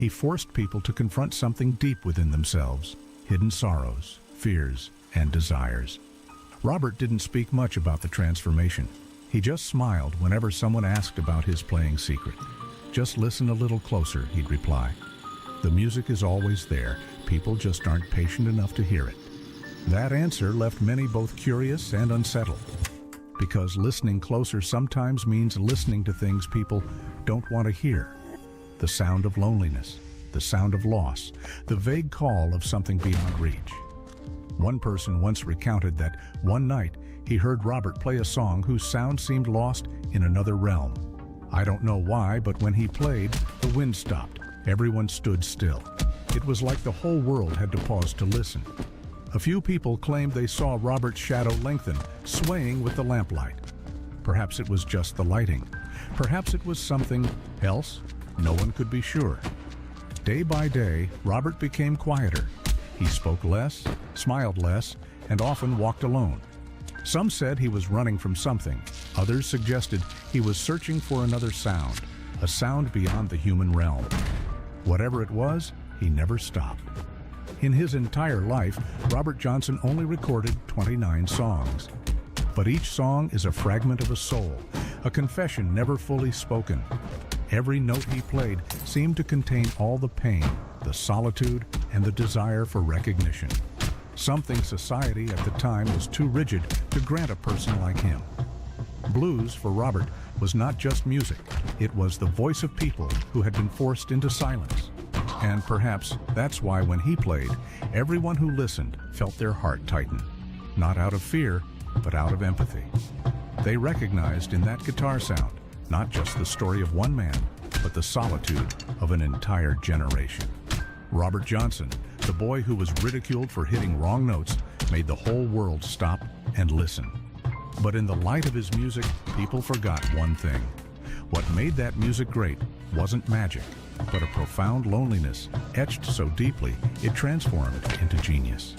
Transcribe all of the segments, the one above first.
He forced people to confront something deep within themselves, hidden sorrows, fears, and desires. Robert didn't speak much about the transformation. He just smiled whenever someone asked about his playing secret. "Just listen a little closer," he'd reply. "The music is always there. People just aren't patient enough to hear it." That answer left many both curious and unsettled, because listening closer sometimes means listening to things people don't want to hear. The sound of loneliness, the sound of loss, the vague call of something beyond reach. One person once recounted that one night he heard Robert play a song whose sound seemed lost in another realm. "I don't know why, but when he played, the wind stopped. Everyone stood still. It was like the whole world had to pause to listen." A few people claimed they saw Robert's shadow lengthen, swaying with the lamplight. Perhaps it was just the lighting. Perhaps it was something else. No one could be sure. Day by day, Robert became quieter. He spoke less, smiled less, and often walked alone. Some said he was running from something. Others suggested he was searching for another sound, a sound beyond the human realm. Whatever it was, he never stopped. In his entire life, Robert Johnson only recorded 29 songs. But each song is a fragment of a soul, a confession never fully spoken. Every note he played seemed to contain all the pain, the solitude, and the desire for recognition. Something society at the time was too rigid to grant a person like him. Blues, for Robert, was not just music. It was the voice of people who had been forced into silence. And perhaps that's why when he played, everyone who listened felt their heart tighten. Not out of fear, but out of empathy. They recognized in that guitar sound not just the story of one man, but the solitude of an entire generation. Robert Johnson, the boy who was ridiculed for hitting wrong notes, made the whole world stop and listen. But in the light of his music, people forgot one thing. What made that music great wasn't magic, but a profound loneliness etched so deeply it transformed into genius.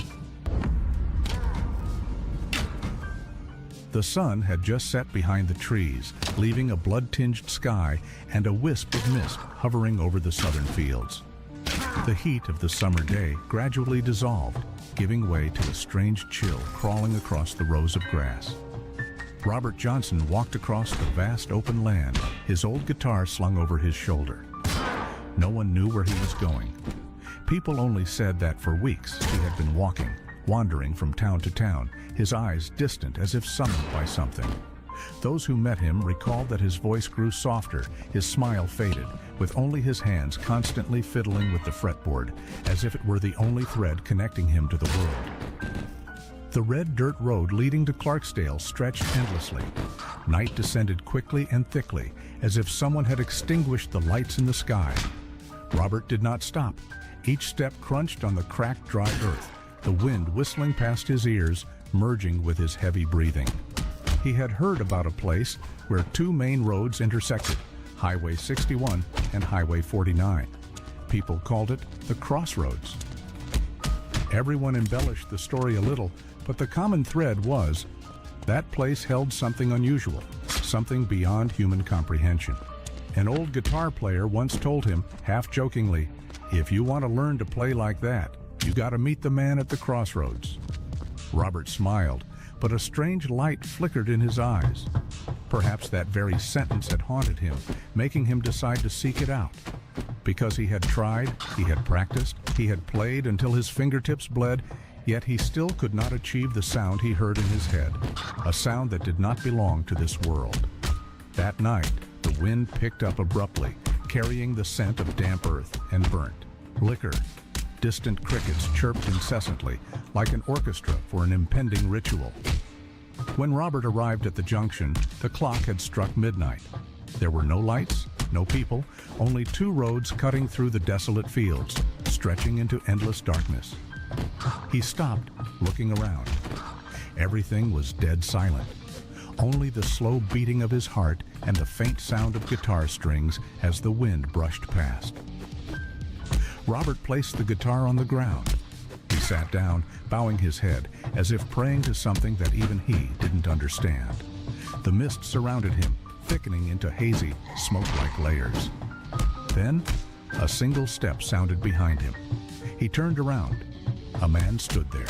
The sun had just set behind the trees, leaving a blood-tinged sky and a wisp of mist hovering over the southern fields. The heat of the summer day gradually dissolved, giving way to a strange chill crawling across the rows of grass. Robert Johnson walked across the vast open land, his old guitar slung over his shoulder. No one knew where he was going. People only said that for weeks he had been walking, wandering from town to town, his eyes distant as if summoned by something. Those who met him recalled that his voice grew softer, his smile faded, with only his hands constantly fiddling with the fretboard, as if it were the only thread connecting him to the world. The red dirt road leading to Clarksdale stretched endlessly. Night descended quickly and thickly, as if someone had extinguished the lights in the sky. Robert did not stop. Each step crunched on the cracked, dry earth, the wind whistling past his ears, merging with his heavy breathing. He had heard about a place where two main roads intersected, Highway 61 and Highway 49. People called it the Crossroads. Everyone embellished the story a little, but the common thread was that place held something unusual, something beyond human comprehension. An old guitar player once told him, half-jokingly, "If you want to learn to play like that, you got to meet the man at the crossroads." Robert smiled, but a strange light flickered in his eyes. Perhaps that very sentence had haunted him, making him decide to seek it out. Because he had tried, he had practiced, he had played until his fingertips bled, yet he still could not achieve the sound he heard in his head, a sound that did not belong to this world. That night, the wind picked up abruptly, carrying the scent of damp earth and burnt liquor. Distant crickets chirped incessantly, like an orchestra for an impending ritual. When Robert arrived at the junction, the clock had struck midnight. There were no lights, no people, only two roads cutting through the desolate fields, stretching into endless darkness. He stopped, looking around. Everything was dead silent. Only the slow beating of his heart and the faint sound of guitar strings as the wind brushed past. Robert placed the guitar on the ground. He sat down, bowing his head, as if praying to something that even he didn't understand. The mist surrounded him, thickening into hazy, smoke-like layers. Then, A single step sounded behind him. He turned around. A man stood there.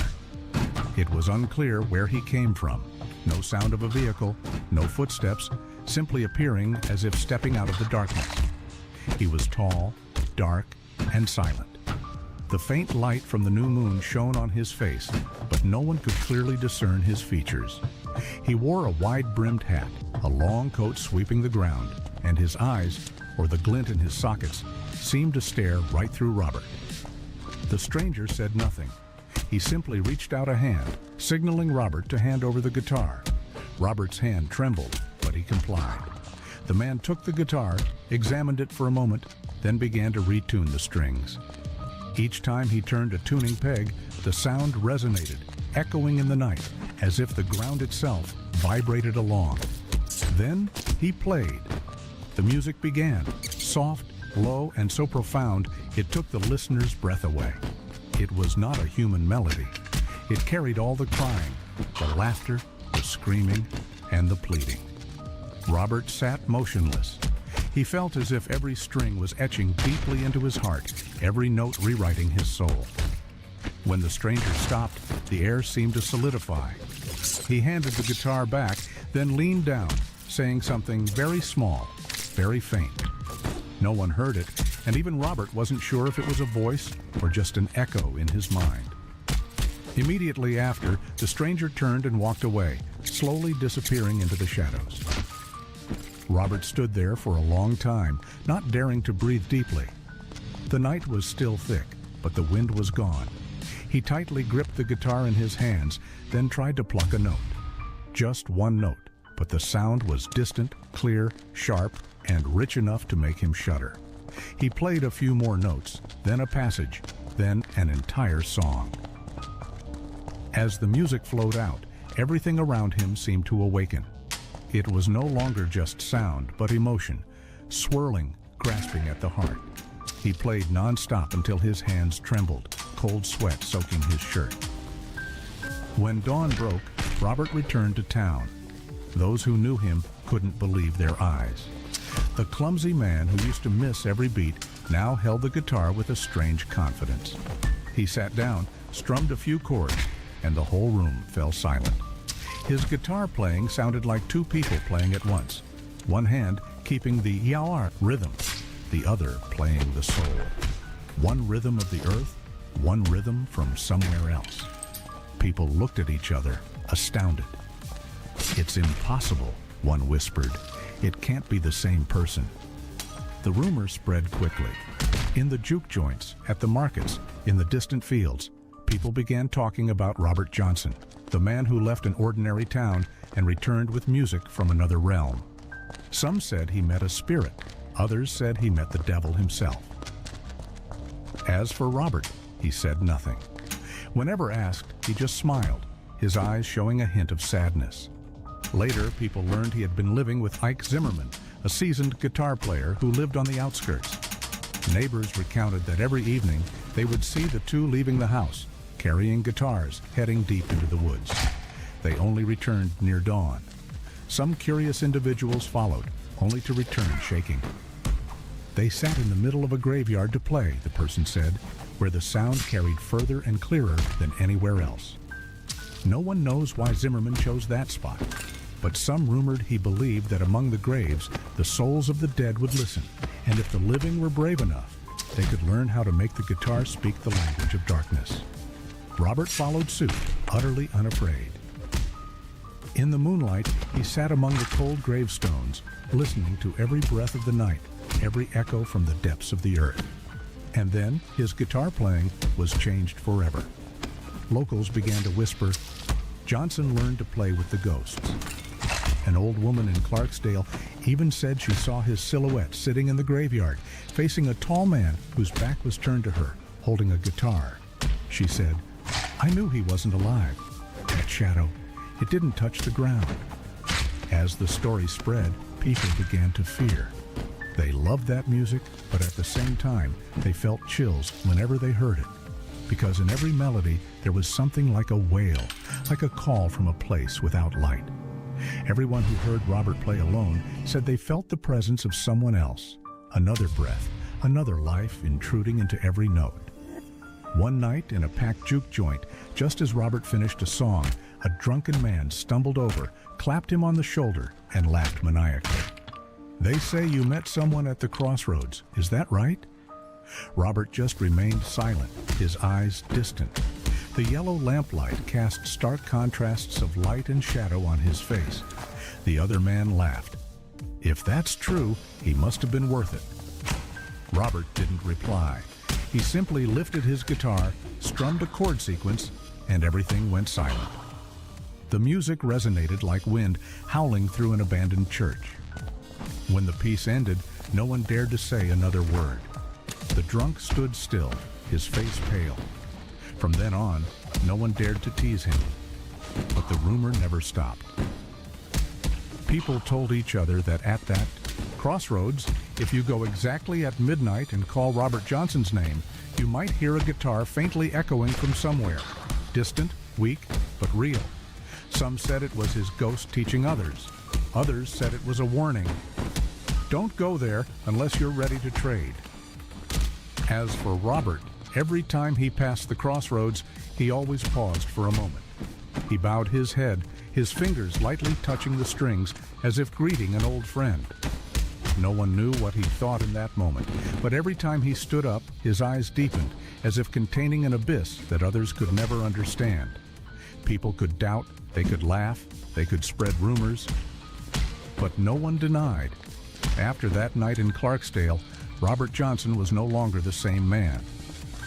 It was unclear where he came from. No sound of a vehicle, no footsteps, simply appearing as if stepping out of the darkness. He was tall, dark, and silent. The faint light from the new moon shone on his face, but no one could clearly discern his features. He wore a wide-brimmed hat, a long coat sweeping the ground, and his eyes, or the glint in his sockets, seemed to stare right through Robert. The stranger said nothing. He simply reached out a hand, signaling Robert to hand over the guitar. Robert's hand trembled, but he complied. The man took the guitar, examined it for a moment, then began to retune the strings. Each time he turned a tuning peg, the sound resonated, echoing in the night, as if the ground itself vibrated along. Then he played. The music began, soft, low, and so profound it took the listener's breath away. It was not a human melody. It carried all the crying, the laughter, the screaming, and the pleading. Robert sat motionless. He felt as if every string was etching deeply into his heart, every note rewriting his soul. When the stranger stopped, the air seemed to solidify. He handed the guitar back, then leaned down, saying something very small, very faint. No one heard it, and even Robert wasn't sure if it was a voice or just an echo in his mind. Immediately after, the stranger turned and walked away, slowly disappearing into the shadows. Robert stood there for a long time, not daring to breathe deeply. The night was still thick, but the wind was gone. He tightly gripped the guitar in his hands, then tried to pluck a note. Just one note, but the sound was distant, clear, sharp, and rich enough to make him shudder. He played a few more notes, then a passage, then an entire song. As the music flowed out, everything around him seemed to awaken. It was no longer just sound, but emotion, swirling, grasping at the heart. He played non-stop until his hands trembled, cold sweat soaking his shirt. When dawn broke, Robert returned to town. Those who knew him couldn't believe their eyes. The clumsy man who used to miss every beat now held the guitar with a strange confidence. He sat down, strummed a few chords, and the whole room fell silent. His guitar playing sounded like two people playing at once, one hand keeping the yawar rhythm, the other playing the soul. One rhythm of the earth, one rhythm from somewhere else. People looked at each other, astounded. "It's impossible," one whispered. "It can't be the same person." The rumor spread quickly. In the juke joints, at the markets, in the distant fields, people began talking about Robert Johnson, the man who left an ordinary town and returned with music from another realm. Some said he met a spirit, others said he met the devil himself. As for Robert, he said nothing. Whenever asked, he just smiled, his eyes showing a hint of sadness. Later, people learned he had been living with Ike Zimmerman, a seasoned guitar player who lived on the outskirts. Neighbors recounted that every evening they would see the two leaving the house, carrying guitars, heading deep into the woods. They only returned near dawn. Some curious individuals followed, only to return shaking. They sat in the middle of a graveyard to play, the person said, where the sound carried further and clearer than anywhere else. No one knows why Zimmerman chose that spot, but some rumored he believed that among the graves, the souls of the dead would listen, and if the living were brave enough, they could learn how to make the guitar speak the language of darkness. Robert followed suit, utterly unafraid. In the moonlight, he sat among the cold gravestones, listening to every breath of the night, every echo from the depths of the earth. And then his guitar playing was changed forever. Locals began to whisper, Johnson learned to play with the ghosts. An old woman in Clarksdale even said she saw his silhouette sitting in the graveyard, facing a tall man whose back was turned to her, holding a guitar. She said, "I knew he wasn't alive. That shadow, it didn't touch the ground." As the story spread, people began to fear. They loved that music, but at the same time, they felt chills whenever they heard it. Because in every melody, there was something like a wail, like a call from a place without light. Everyone who heard Robert play alone said they felt the presence of someone else, another breath, another life intruding into every note. One night in a packed juke joint, just as Robert finished a song, a drunken man stumbled over, clapped him on the shoulder, and laughed maniacally. "They say you met someone at the crossroads. Is that right?" Robert just remained silent, his eyes distant. The yellow lamplight cast stark contrasts of light and shadow on his face. The other man laughed. If that's true, he must have been worth it. Robert didn't reply. He simply lifted his guitar, strummed a chord sequence, and everything went silent. The music resonated like wind howling through an abandoned church. When the piece ended, no one dared to say another word. The drunk stood still, his face pale. From then on, no one dared to tease him. But the rumor never stopped. People told each other that at that crossroads, if you go exactly at midnight and call Robert Johnson's name, you might hear a guitar faintly echoing from somewhere. Distant, weak, but real. Some said it was his ghost teaching others. Others said it was a warning. Don't go there unless you're ready to trade. As for Robert, every time he passed the crossroads, he always paused for a moment. He bowed his head, his fingers lightly touching the strings as if greeting an old friend. No one knew what he thought in that moment, but every time he stood up, his eyes deepened, as if containing an abyss that others could never understand. People could doubt, they could laugh, they could spread rumors, but no one denied. After that night in Clarksdale, Robert Johnson was no longer the same man.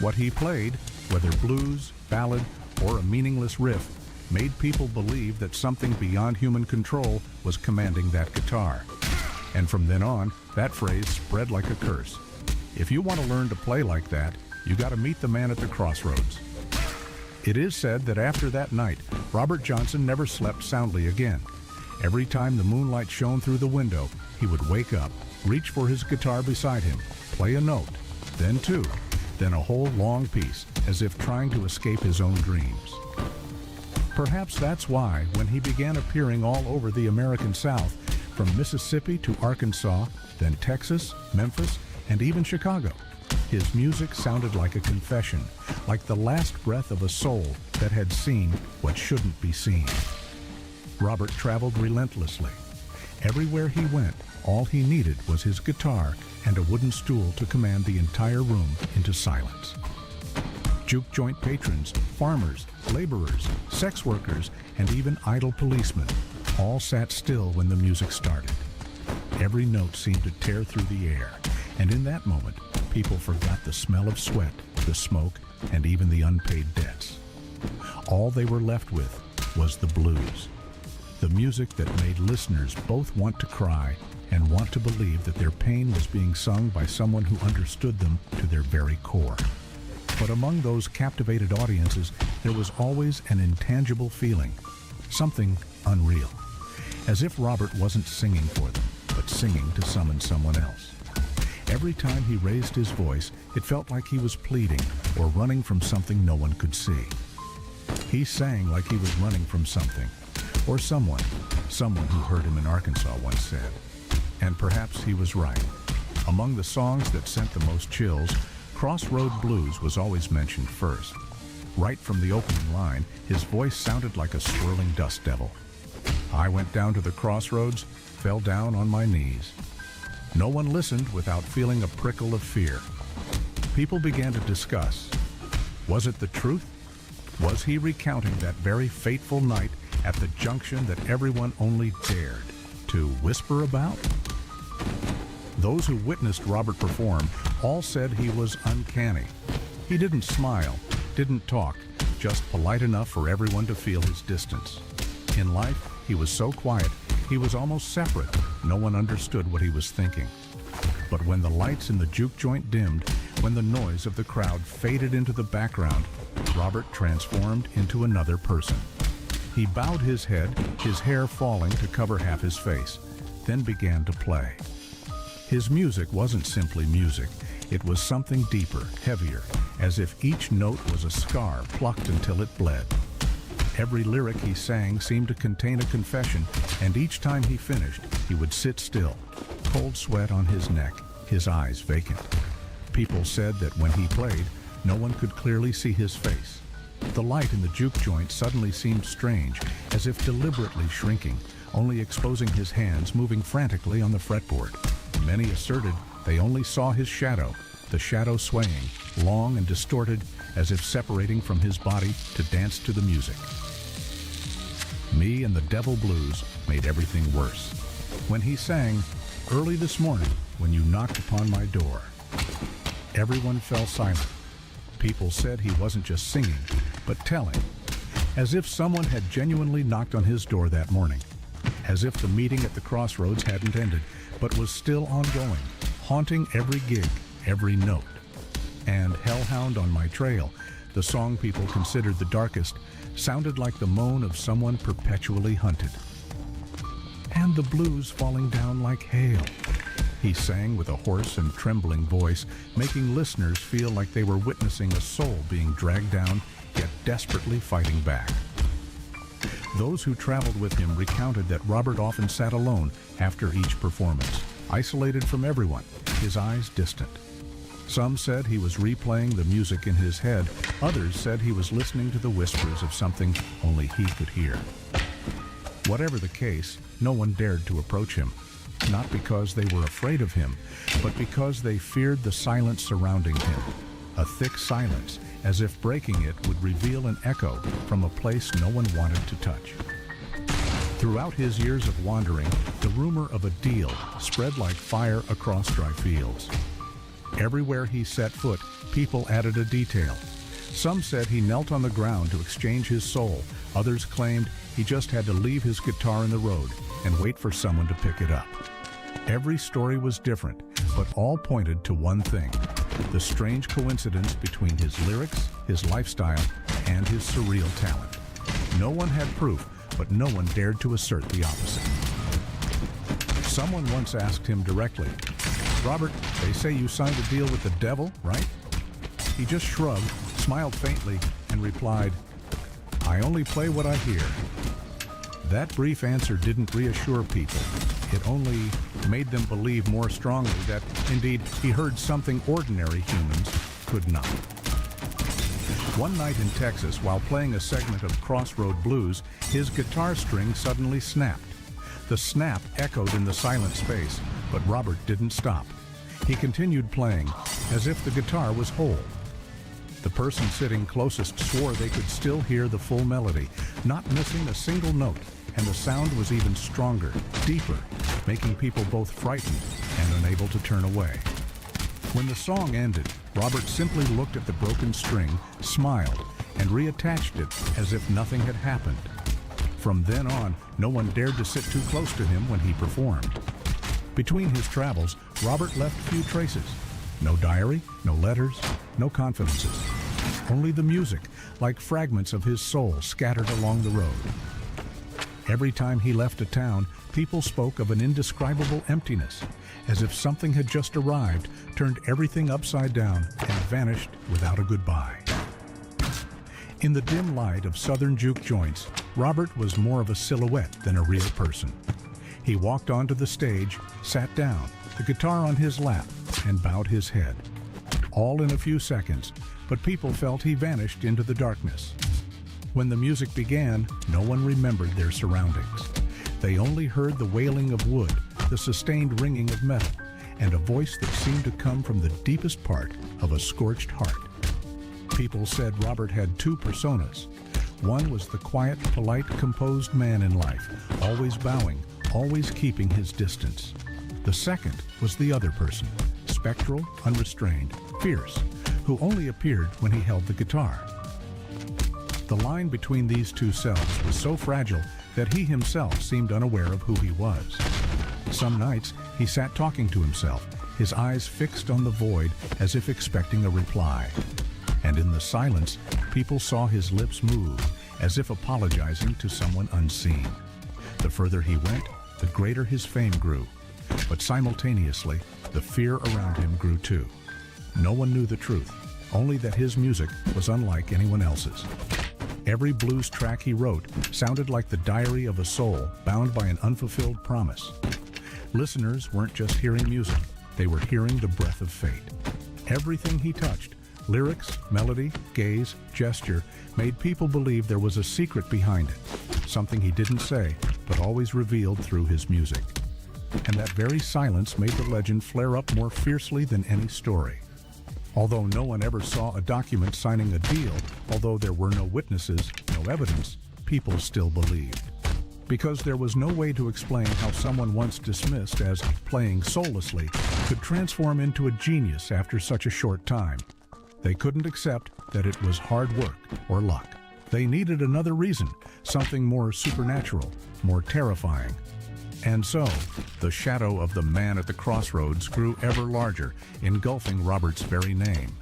What he played, whether blues, ballad, or a meaningless riff, made people believe that something beyond human control was commanding that guitar. And from then on, that phrase spread like a curse. If you want to learn to play like that, you got to meet the man at the crossroads. It is said that after that night, Robert Johnson never slept soundly again. Every time the moonlight shone through the window, he would wake up, reach for his guitar beside him, play a note, then two, then a whole long piece, as if trying to escape his own dreams. Perhaps that's why, when he began appearing all over the American South, from Mississippi to Arkansas, then Texas, Memphis, and even Chicago, his music sounded like a confession, like the last breath of a soul that had seen what shouldn't be seen. Robert traveled relentlessly. Everywhere he went, all he needed was his guitar and a wooden stool to command the entire room into silence. Juke joint patrons, farmers, laborers, sex workers, and even idle policemen all sat still when the music started. Every note seemed to tear through the air, and in that moment, people forgot the smell of sweat, the smoke, and even the unpaid debts. All they were left with was the blues, the music that made listeners both want to cry and want to believe that their pain was being sung by someone who understood them to their very core. But among those captivated audiences, there was always an intangible feeling, something unreal, as if Robert wasn't singing for them, but singing to summon someone else. Every time he raised his voice, it felt like he was pleading or running from something no one could see. He sang like he was running from something, or someone who heard him in Arkansas once said. And perhaps he was right. Among the songs that sent the most chills, Crossroad Blues was always mentioned first. Right from the opening line, his voice sounded like a swirling dust devil. I went down to the crossroads, fell down on my knees. No one listened without feeling a prickle of fear. People began to discuss. Was it the truth? Was he recounting that very fateful night at the junction that everyone only dared to whisper about? Those who witnessed Robert perform all said he was uncanny. He didn't smile, didn't talk, just polite enough for everyone to feel his distance. In life, he was so quiet, he was almost separate. No one understood what he was thinking. But when the lights in the juke joint dimmed, when the noise of the crowd faded into the background, Robert transformed into another person. He bowed his head, his hair falling to cover half his face, then began to play. His music wasn't simply music. It was something deeper, heavier, as if each note was a scar plucked until it bled. Every lyric he sang seemed to contain a confession, and each time he finished, he would sit still, cold sweat on his neck, his eyes vacant. People said that when he played, no one could clearly see his face. The light in the juke joint suddenly seemed strange, as if deliberately shrinking, only exposing his hands moving frantically on the fretboard. Many asserted they only saw his shadow, the shadow swaying, long and distorted, as if separating from his body to dance to the music. Me and the Devil Blues made everything worse. When he sang, "Early this morning, when you knocked upon my door," everyone fell silent. People said he wasn't just singing, but telling, as if someone had genuinely knocked on his door that morning, as if the meeting at the crossroads hadn't ended, but was still ongoing, haunting every gig, every note. And Hellhound on My Trail, the song people considered the darkest, sounded like the moan of someone perpetually hunted. "And the blues falling down like hail," he sang with a hoarse and trembling voice, making listeners feel like they were witnessing a soul being dragged down, yet desperately fighting back. Those who traveled with him recounted that Robert often sat alone after each performance, isolated from everyone, his eyes distant. Some said he was replaying the music in his head. Others said he was listening to the whispers of something only he could hear. Whatever the case, no one dared to approach him, not because they were afraid of him, but because they feared the silence surrounding him. A thick silence, as if breaking it would reveal an echo from a place no one wanted to touch. Throughout his years of wandering, the rumor of a deal spread like fire across dry fields. Everywhere he set foot, people added a detail. Some said he knelt on the ground to exchange his soul. Others claimed he just had to leave his guitar in the road and wait for someone to pick it up. Every story was different, but all pointed to one thing: the strange coincidence between his lyrics, his lifestyle, and his surreal talent. No one had proof, but no one dared to assert the opposite. Someone once asked him directly, "Robert, they say you signed a deal with the devil, right?" He just shrugged, smiled faintly, and replied, "I only play what I hear." That brief answer didn't reassure people. It only made them believe more strongly that, indeed, he heard something ordinary humans could not. One night in Texas, while playing a segment of Crossroad Blues, his guitar string suddenly snapped. The snap echoed in the silent space, but Robert didn't stop. He continued playing, as if the guitar was whole. The person sitting closest swore they could still hear the full melody, not missing a single note, and the sound was even stronger, deeper, making people both frightened and unable to turn away. When the song ended, Robert simply looked at the broken string, smiled, and reattached it as if nothing had happened. From then on, no one dared to sit too close to him when he performed. Between his travels, Robert left few traces. No diary, no letters, no confidences. Only the music, like fragments of his soul scattered along the road. Every time he left a town, people spoke of an indescribable emptiness, as if something had just arrived, turned everything upside down, and vanished without a goodbye. In the dim light of southern juke joints, Robert was more of a silhouette than a real person. He walked onto the stage, sat down, the guitar on his lap, and bowed his head. All in a few seconds, but people felt he vanished into the darkness. When the music began, no one remembered their surroundings. They only heard the wailing of wood, the sustained ringing of metal, and a voice that seemed to come from the deepest part of a scorched heart. People said Robert had two personas. One was the quiet, polite, composed man in life, always bowing, always keeping his distance. The second was the other person, spectral, unrestrained, fierce, who only appeared when he held the guitar. The line between these two selves was so fragile that he himself seemed unaware of who he was. Some nights, he sat talking to himself, his eyes fixed on the void as if expecting a reply. And in the silence, people saw his lips move, as if apologizing to someone unseen. The further he went, the greater his fame grew. But simultaneously, the fear around him grew too. No one knew the truth, only that his music was unlike anyone else's. Every blues track he wrote sounded like the diary of a soul bound by an unfulfilled promise. Listeners weren't just hearing music, they were hearing the breath of fate. Everything he touched, lyrics, melody, gaze, gesture, made people believe there was a secret behind it, something he didn't say, but always revealed through his music. And that very silence made the legend flare up more fiercely than any story. Although no one ever saw a document signing a deal, although there were no witnesses, no evidence, people still believed. Because there was no way to explain how someone once dismissed as playing soullessly could transform into a genius after such a short time. They couldn't accept that it was hard work or luck. They needed another reason, something more supernatural, more terrifying. And so, the shadow of the man at the crossroads grew ever larger, engulfing Robert's very name.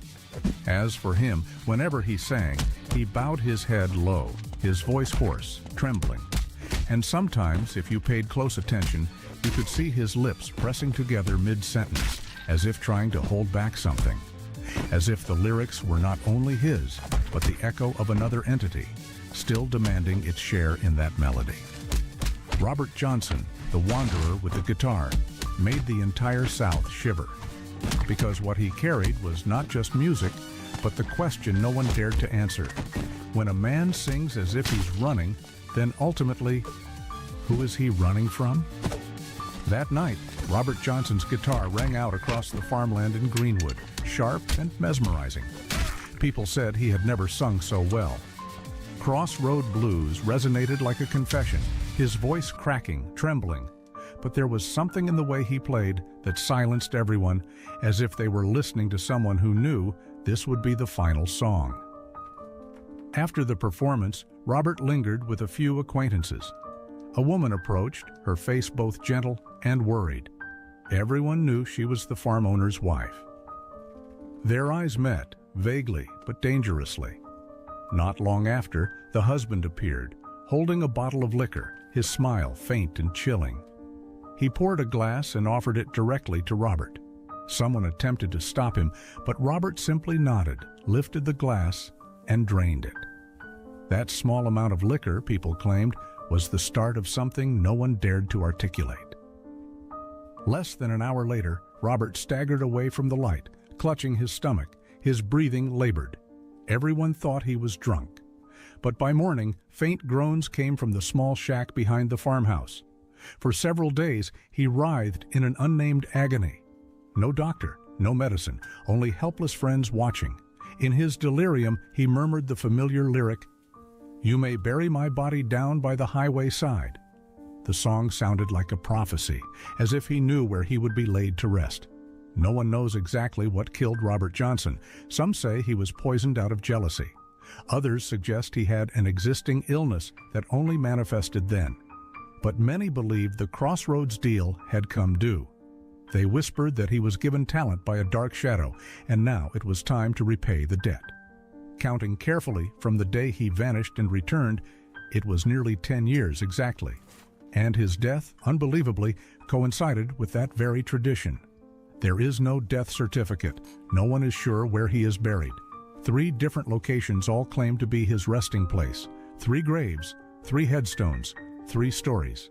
As for him, whenever he sang, he bowed his head low, his voice hoarse, trembling. And sometimes, if you paid close attention, you could see his lips pressing together mid-sentence, as if trying to hold back something. As if the lyrics were not only his, but the echo of another entity, still demanding its share in that melody. Robert Johnson, the wanderer with the guitar, made the entire South shiver. Because what he carried was not just music, but the question no one dared to answer. When a man sings as if he's running, then ultimately, who is he running from? That night, Robert Johnson's guitar rang out across the farmland in Greenwood, sharp and mesmerizing. People said he had never sung so well. Crossroad Blues resonated like a confession, his voice cracking, trembling. But there was something in the way he played that silenced everyone, as if they were listening to someone who knew this would be the final song. After the performance, Robert lingered with a few acquaintances. A woman approached, her face both gentle and worried. Everyone knew she was the farm owner's wife. Their eyes met, vaguely but dangerously. Not long after, the husband appeared, holding a bottle of liquor, his smile faint and chilling. He poured a glass and offered it directly to Robert. Someone attempted to stop him, but Robert simply nodded, lifted the glass, and drained it. That small amount of liquor, people claimed, was the start of something no one dared to articulate. Less than an hour later, Robert staggered away from the light, clutching his stomach, his breathing labored. Everyone thought he was drunk. But by morning, faint groans came from the small shack behind the farmhouse. For several days, he writhed in an unnamed agony. No doctor, no medicine, only helpless friends watching. In his delirium, he murmured the familiar lyric, "You may bury my body down by the highway side." The song sounded like a prophecy, as if he knew where he would be laid to rest. No one knows exactly what killed Robert Johnson. Some say he was poisoned out of jealousy. Others suggest he had an existing illness that only manifested then. But many believed the Crossroads deal had come due. They whispered that he was given talent by a dark shadow, and now it was time to repay the debt. Counting carefully from the day he vanished and returned, it was nearly 10 years exactly. And his death, unbelievably, coincided with that very tradition. There is no death certificate. No one is sure where he is buried. 3 different locations all claim to be his resting place. 3 graves, 3 headstones, 3 stories.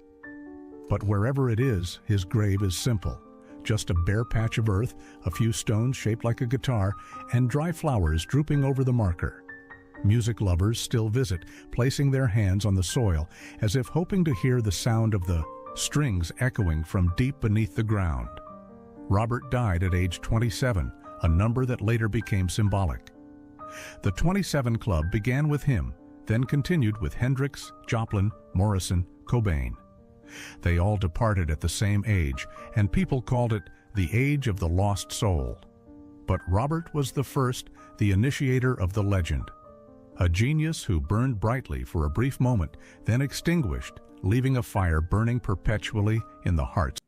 But wherever it is, his grave is simple. Just a bare patch of earth, a few stones shaped like a guitar, and dry flowers drooping over the marker. Music lovers still visit, placing their hands on the soil, as if hoping to hear the sound of the strings echoing from deep beneath the ground. Robert died at age 27, a number that later became symbolic. The 27 Club began with him, then continued with Hendrix, Joplin, Morrison, Cobain. They all departed at the same age, and people called it the Age of the Lost Soul. But Robert was the first, the initiator of the legend. A genius who burned brightly for a brief moment, then extinguished, leaving a fire burning perpetually in the hearts.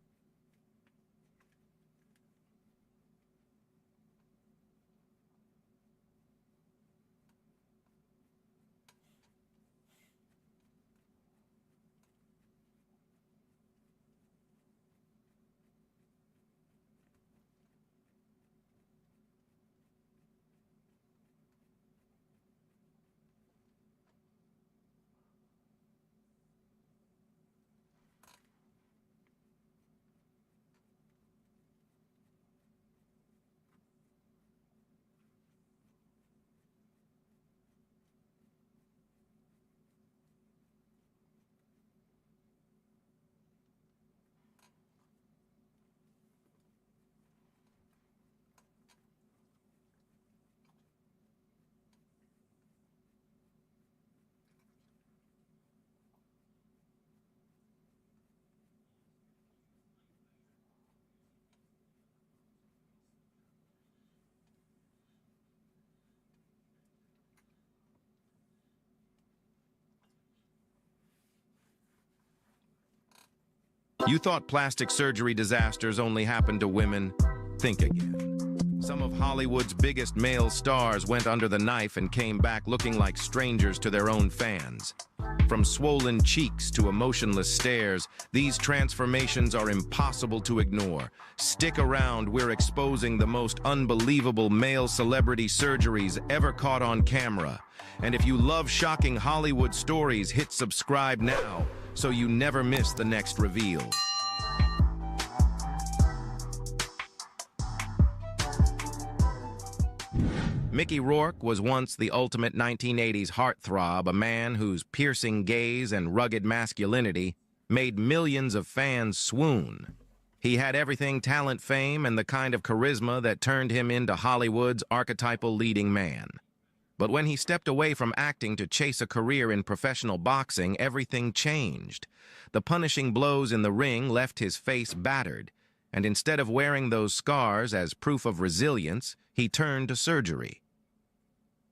You thought plastic surgery disasters only happened to women? Think again. Some of Hollywood's biggest male stars went under the knife and came back looking like strangers to their own fans. From swollen cheeks to emotionless stares, these transformations are impossible to ignore. Stick around, we're exposing the most unbelievable male celebrity surgeries ever caught on camera. And if you love shocking Hollywood stories, hit subscribe now so you never miss the next reveal. Mickey Rourke was once the ultimate 1980s heartthrob, a man whose piercing gaze and rugged masculinity made millions of fans swoon. He had everything talent, fame, and the kind of charisma that turned him into Hollywood's archetypal leading man. But when he stepped away from acting to chase a career in professional boxing, everything changed. The punishing blows in the ring left his face battered, and instead of wearing those scars as proof of resilience, he turned to surgery.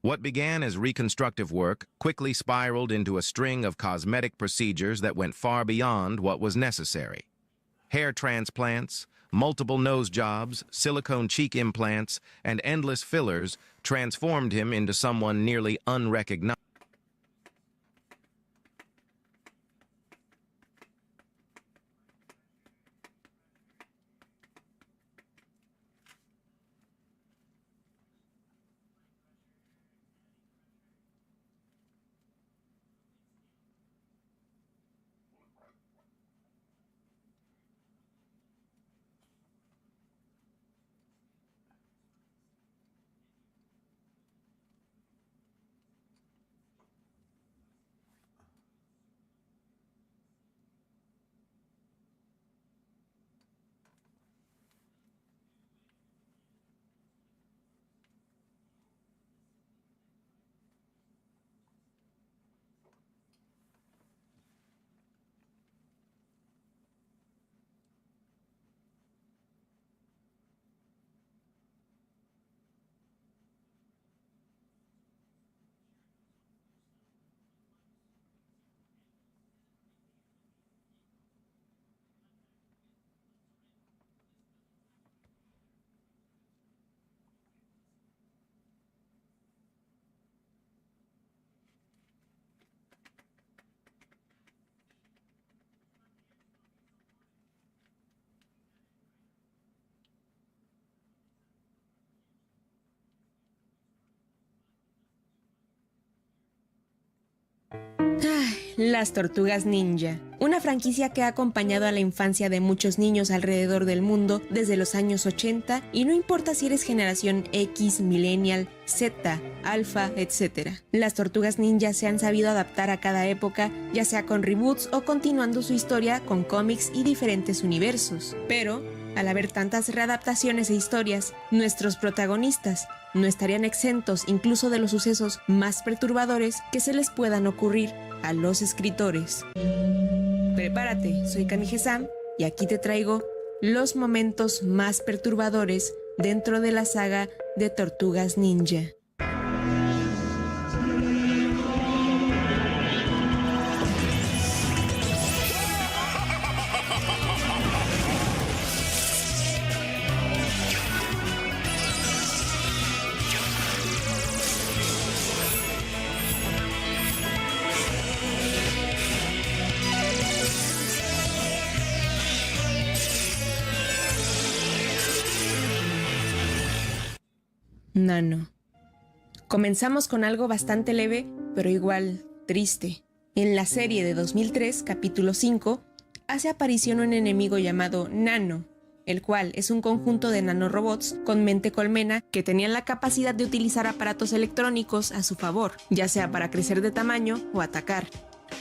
What began as reconstructive work quickly spiraled into a string of cosmetic procedures that went far beyond what was necessary. Hair transplants, multiple nose jobs, silicone cheek implants, and endless fillers transformed him into someone nearly unrecognizable. Las Tortugas Ninja, una franquicia que ha acompañado a la infancia de muchos niños alrededor del mundo desde los años 80 y no importa si eres generación X, Millennial, Z, Alpha, etc. Las Tortugas Ninja se han sabido adaptar a cada época, ya sea con reboots o continuando su historia con cómics y diferentes universos. Pero, al haber tantas readaptaciones e historias, nuestros protagonistas no estarían exentos incluso de los sucesos más perturbadores que se les puedan ocurrir a los escritores. Prepárate, soy Kami-Sam y aquí te traigo los momentos más perturbadores dentro de la saga de Tortugas Ninja. Nano. Comenzamos con algo bastante leve, pero igual triste. En la serie de 2003, capítulo 5, hace aparición un enemigo llamado Nano, el cual es un conjunto de nanorobots con mente colmena que tenían la capacidad de utilizar aparatos electrónicos a su favor, ya sea para crecer de tamaño o atacar.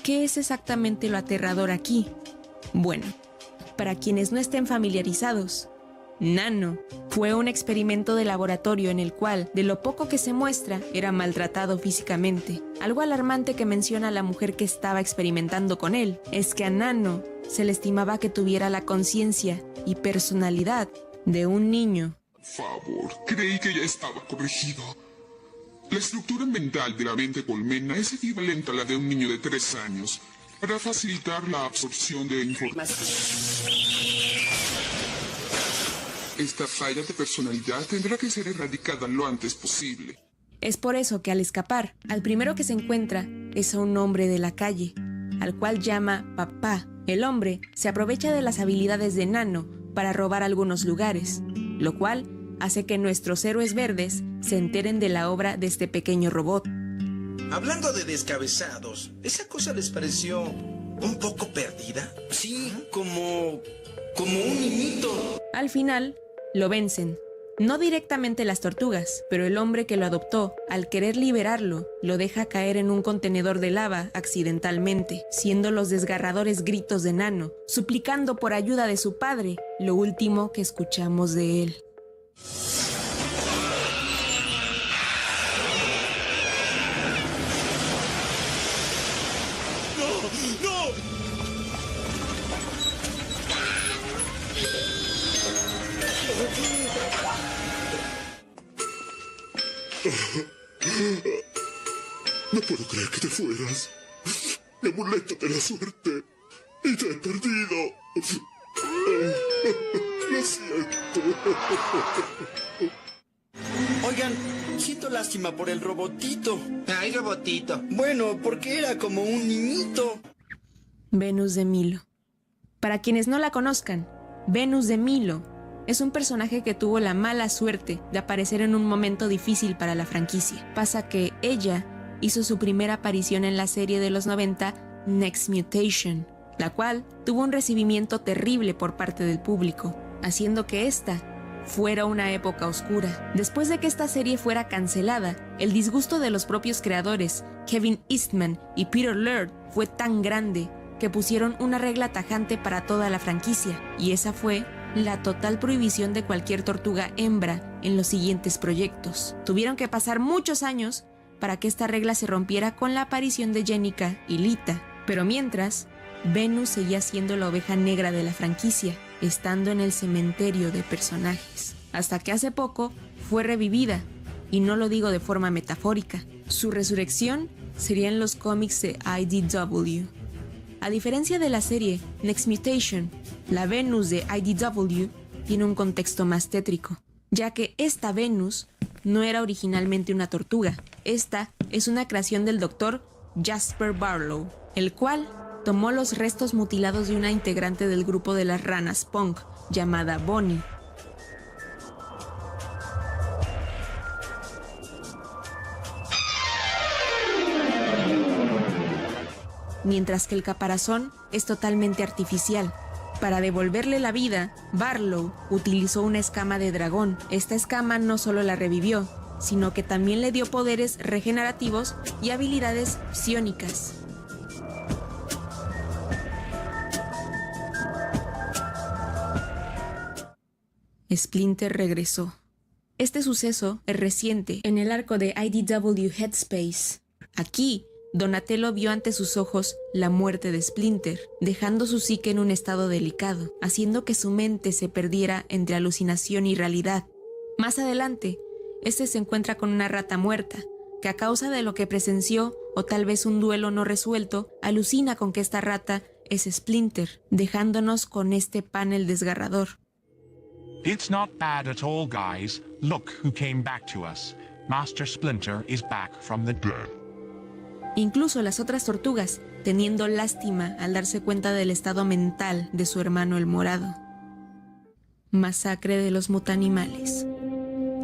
¿Qué es exactamente lo aterrador aquí? Bueno, para quienes no estén familiarizados, Nano fue un experimento de laboratorio en el cual, de lo poco que se muestra, era maltratado físicamente. Algo alarmante que menciona la mujer que estaba experimentando con él es que a Nano se le estimaba que tuviera la conciencia y personalidad de un niño. Por favor, creí que ya estaba corregido. La estructura mental de la mente colmena es equivalente a la de un niño de 3 años. para facilitar la absorción de información. Esta falla de personalidad tendrá que ser erradicada lo antes posible. Es por eso que al escapar, al primero que se encuentra es a un hombre de la calle, al cual llama papá. El hombre se aprovecha de las habilidades de Nano para robar algunos lugares, lo cual hace que nuestros héroes verdes se enteren de la obra de este pequeño robot. Hablando de descabezados, ¿esa cosa les pareció un poco perdida? Sí, como un niñito. Al final, lo vencen. No directamente las tortugas, pero el hombre que lo adoptó, al querer liberarlo, lo deja caer en un contenedor de lava accidentalmente, siendo los desgarradores gritos de Nano, suplicando por ayuda de su padre, lo último que escuchamos de él. No puedo creer que te fueras. Mi amuleto de la suerte. Y te he perdido. Lo siento. Oigan, siento lástima por el robotito. Ay, robotito. Bueno, porque era como un niñito. Venus de Milo. Para quienes no la conozcan, Venus de Milo es un personaje que tuvo la mala suerte de aparecer en un momento difícil para la franquicia. Pasa que ella hizo su primera aparición en la serie de los 90, Next Mutation, la cual tuvo un recibimiento terrible por parte del público, haciendo que esta fuera una época oscura. Después de que esta serie fuera cancelada, el disgusto de los propios creadores, Kevin Eastman y Peter Laird, fue tan grande que pusieron una regla tajante para toda la franquicia, y esa fue la total prohibición de cualquier tortuga hembra en los siguientes proyectos. Tuvieron que pasar muchos años para que esta regla se rompiera con la aparición de Jenica y Lita, pero mientras, Venus seguía siendo la oveja negra de la franquicia, estando en el cementerio de personajes, hasta que hace poco fue revivida, y no lo digo de forma metafórica. Su resurrección sería en los cómics de IDW. A diferencia de la serie Next Mutation, la Venus de IDW tiene un contexto más tétrico, ya que esta Venus no era originalmente una tortuga. Esta es una creación del Dr. Jasper Barlow, el cual tomó los restos mutilados de una integrante del grupo de las ranas punk, llamada Bonnie. Mientras que el caparazón es totalmente artificial. Para devolverle la vida, Barlow utilizó una escama de dragón. Esta escama no solo la revivió, sino que también le dio poderes regenerativos y habilidades psiónicas. Splinter regresó. Este suceso es reciente en el arco de IDW Headspace. Aquí, Donatello vio ante sus ojos la muerte de Splinter, dejando su psique en un estado delicado, haciendo que su mente se perdiera entre alucinación y realidad. Más adelante, este se encuentra con una rata muerta, que a causa de lo que presenció o tal vez un duelo no resuelto, alucina con que esta rata es Splinter, dejándonos con este panel desgarrador. It's not bad at all, guys. Look who came back to us. Master Splinter is back from the dead. Incluso las otras tortugas, teniendo lástima al darse cuenta del estado mental de su hermano el morado. Masacre de los mutanimales.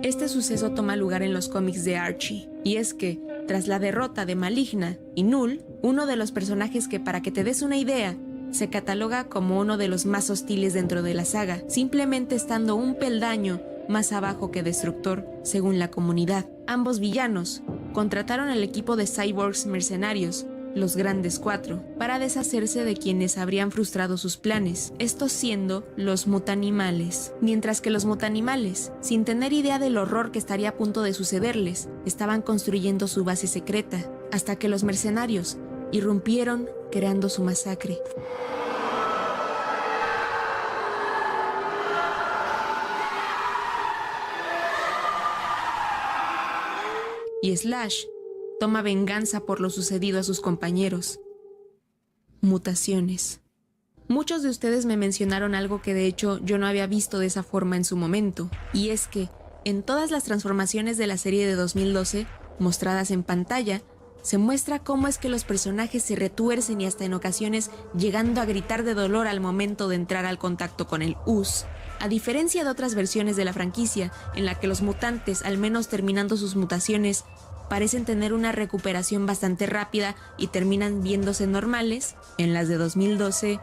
Este suceso toma lugar en los cómics de Archie, y es que, tras la derrota de Maligna y Null, uno de los personajes que, para que te des una idea, se cataloga como uno de los más hostiles dentro de la saga, simplemente estando un peldaño más abajo que Destructor, según la comunidad. Ambos villanos contrataron al equipo de cyborgs mercenarios, los Grandes Cuatro, para deshacerse de quienes habrían frustrado sus planes, estos siendo los mutanimales. Mientras que los mutanimales, sin tener idea del horror que estaría a punto de sucederles, estaban construyendo su base secreta, hasta que los mercenarios irrumpieron creando su masacre. Y Slash toma venganza por lo sucedido a sus compañeros. Mutaciones. Muchos de ustedes me mencionaron algo que de hecho yo no había visto de esa forma en su momento, y es que en todas las transformaciones de la serie de 2012, mostradas en pantalla, se muestra cómo es que los personajes se retuercen y hasta en ocasiones llegando a gritar de dolor al momento de entrar al contacto con el US. A diferencia de otras versiones de la franquicia, en la que los mutantes, al menos terminando sus mutaciones, parecen tener una recuperación bastante rápida y terminan viéndose normales, en las de 2012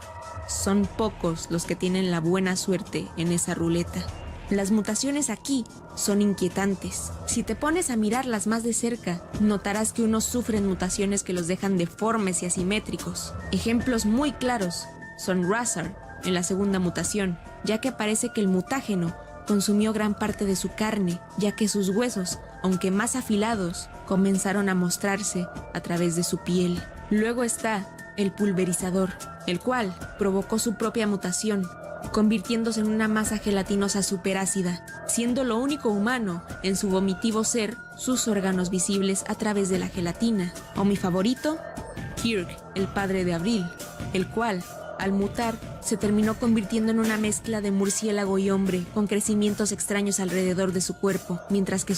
son pocos los que tienen la buena suerte en esa ruleta. Las mutaciones aquí son inquietantes. Si te pones a mirarlas más de cerca, notarás que unos sufren mutaciones que los dejan deformes y asimétricos. Ejemplos muy claros son Razar en la segunda mutación, ya que parece que el mutágeno consumió gran parte de su carne, ya que sus huesos, aunque más afilados, comenzaron a mostrarse a través de su piel. Luego está el pulverizador, el cual provocó su propia mutación, convirtiéndose en una masa gelatinosa superácida, siendo lo único humano en su vomitivo ser sus órganos visibles a través de la gelatina. O mi favorito, Kirk, el padre de Abril, el cual, al mutar, se terminó convirtiendo en una mezcla de murciélago y hombre, con crecimientos extraños alrededor de su cuerpo, mientras que